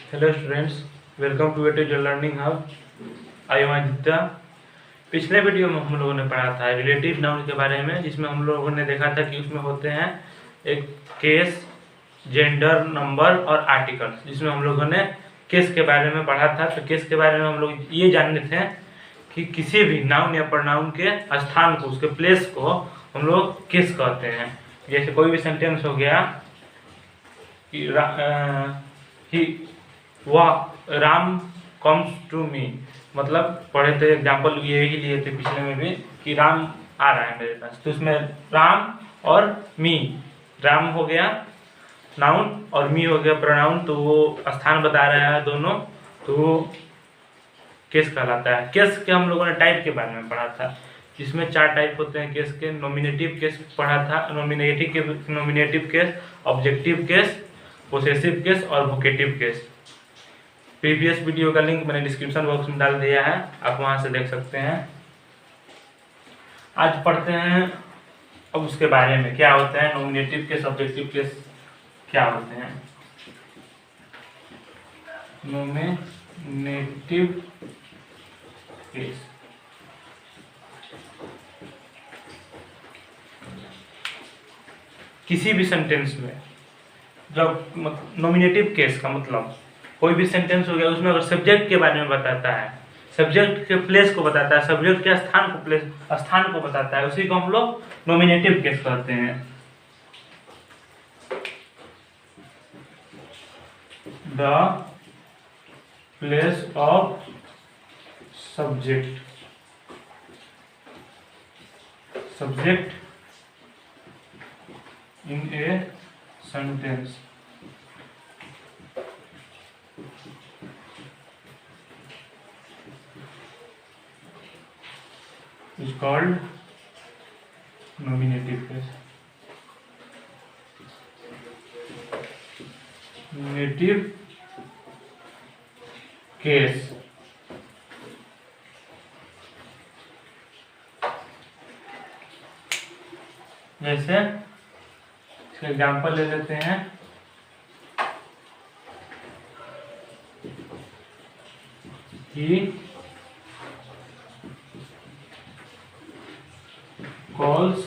Hello students, welcome to weightage learning hub. I am Aditya. पिछले video में हम लोगों ने पढ़ा था रिलेटिव नाउन के बारे में, जिसमें हम लोगों ने देखा था कि उसमें होते हैं एक केस, जेंडर, नंबर और आर्टिकल, जिसमें हम लोगों ने केस के बारे में पढ़ा था। तो केस के बारे में हम लोग ये जानते थे कि किसी भी नाउन या प्रोनाउन के स्थान को, उसके प्लेस को हम लोग केस कहते हैं। जैसे कोई भी सेंटेंस हो गया कि वह राम कम्स टू मी, मतलब पढ़े थे एग्जाम्पल यही लिए थे पिछले में भी कि राम आ रहा है मेरे पास। तो उसमें राम और मी, राम हो गया नाउन और मी हो गया प्रोनाउन, तो वो स्थान बता रहा है दोनों, तो वो केस कहलाता है। केस के हम लोगों ने टाइप के बारे में पढ़ा था, जिसमें 4 टाइप होते हैं केस के। नॉमिनेटिव केस पढ़ा था, nominative case, objective case, possessive case और वोकेटिव केस। प्रीवियस वीडियो का लिंक मैंने डिस्क्रिप्शन बॉक्स में डाल दिया है, आप वहां से देख सकते हैं। आज पढ़ते हैं अब उसके बारे में, क्या होता है नॉमिनेटिव केस, ऑब्जेक्टिव केस क्या होते हैं। नॉमिनेटिव केस किसी भी सेंटेंस में, जब नॉमिनेटिव केस का मतलब कोई भी सेंटेंस हो गया, उसमें अगर सब्जेक्ट के बारे में बताता है, सब्जेक्ट के प्लेस को बताता है, सब्जेक्ट के स्थान को बताता है, उसी को हम लोग नॉमिनेटिव केस कहते हैं। The place of subject in a sentence is called nominative case. Nominative case जैसे इसका एग्जाम्पल ले लेते हैं। He calls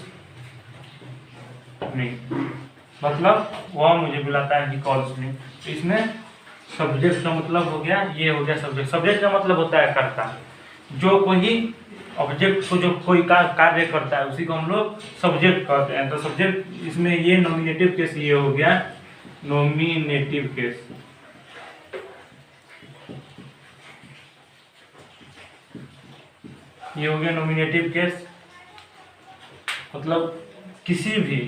me, मतलब वह मुझे बुलाता है। he calls me, इसमें सब्जेक्ट का मतलब हो गया, ये हो गया सब्जेक्ट। सब्जेक्ट का मतलब होता है कर्ता, जो कोई ऑब्जेक्ट को, जो कोई कार्य करता है, उसी को हम लोग सब्जेक्ट कहते हैं। तो सब्जेक्ट इसमें ये नॉमिनेटिव केस ये हो गया नॉमिनेटिव केस। ये हो गया नॉमिनेटिव केस, मतलब किसी भी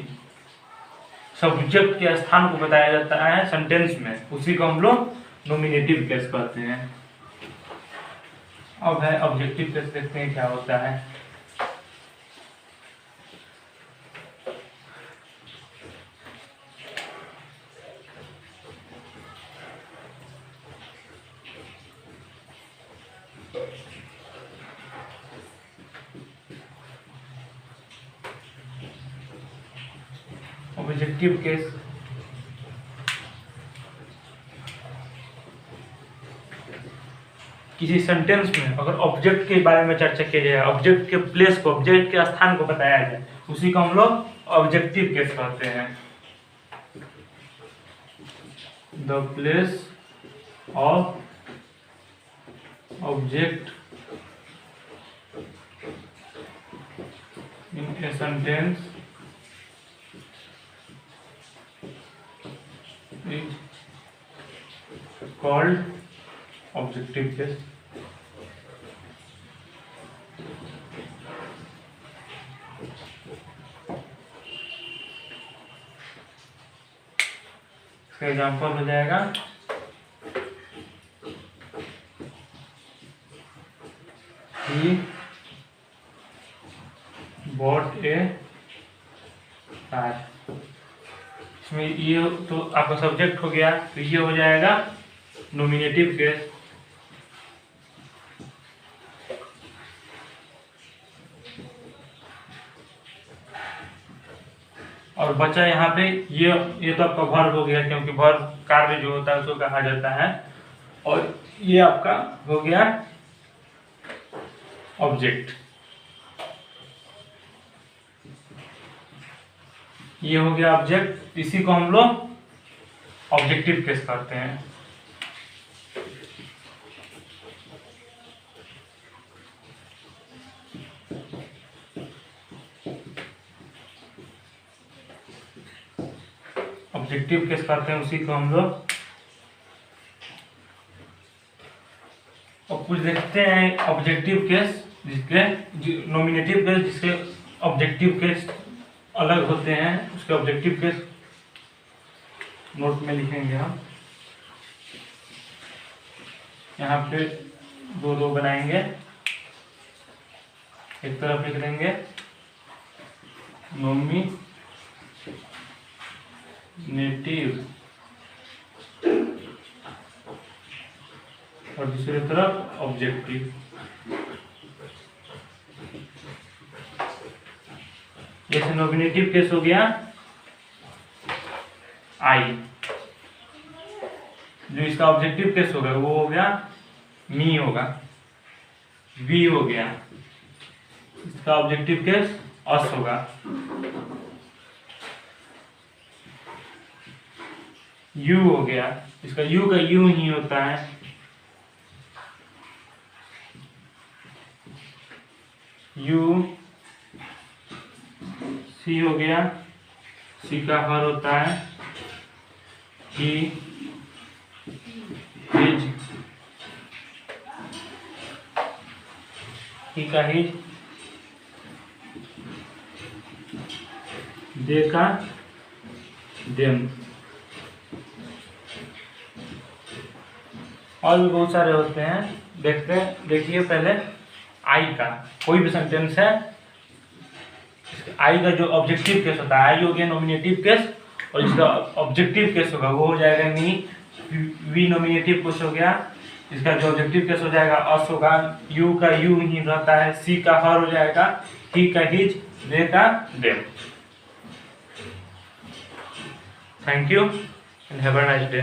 सब्जेक्ट के स्थान को बताया जाता है सेंटेंस में, उसी को हम लोग नॉमिनेटिव केस कहते हैं। अब है ऑब्जेक्टिव केस, देखते हैं क्या होता है। ऑब्जेक्टिव केस किसी सेंटेंस में अगर ऑब्जेक्ट के बारे में चर्चा किया जाए, ऑब्जेक्ट के प्लेस को, ऑब्जेक्ट के स्थान को बताया जाए, उसी को हम लोग ऑब्जेक्टिव केस कहते हैं। The place of object in a sentence is called objective case. इसका एग्जाम्पल हो जाएगा he bought a car। इसमें ये तो आपका सब्जेक्ट हो गया, तो ये हो जाएगा नॉमिनेटिव केस। और बचा यहाँ पे ये तो आपका वर्ब हो गया, क्योंकि वर्ब कार्य जो होता है उसको कहा जाता है और ये आपका हो गया ऑब्जेक्ट, ये हो गया ऑब्जेक्ट। इसी को हम लोग ऑब्जेक्टिव केस कहते हैं। ऑब्जेक्टिव केस कहते हैं उसी को हम लोग। और कुछ देखते हैं ऑब्जेक्टिव केस जिसके नॉमिनेटिव केस, जिसके ऑब्जेक्टिव केस अलग होते हैं, उसके ऑब्जेक्टिव केस नोट में लिखेंगे हम। यहाँ पे दो दो बनाएंगे, एक तरफ लिख देंगे नॉमिनेटिव और दूसरी तरफ ऑब्जेक्टिव। जैसे नॉमिनेटिव केस हो गया आई, जो इसका ऑब्जेक्टिव केस होगा वो हो गया मी होगा। वी हो गया, इसका ऑब्जेक्टिव केस अस होगा। यू हो गया, इसका यू का यू ही होता है। यू। सी हो गया, सी का हर होता है ही, हिज, ही का हिज, दे का देम। और भी बहुत सारे होते हैं, देखिए पहले आई का कोई भी सेंटेंस है, आई का जो ऑब्जेक्टिव केस होता है, आई हो गया नॉमिनेटिव केस, और जिसका ऑब्जेक्टिव केस होगा वो हो जाएगा मी। वी नॉमिनेटिव केस हो गया, इसका जो ऑब्जेक्टिव केस हो जाएगा अस होगा। यू का यू ही रहता है, सी का हर हो जाएगा, ही का हिज, दे का them. Thank you and have a nice day.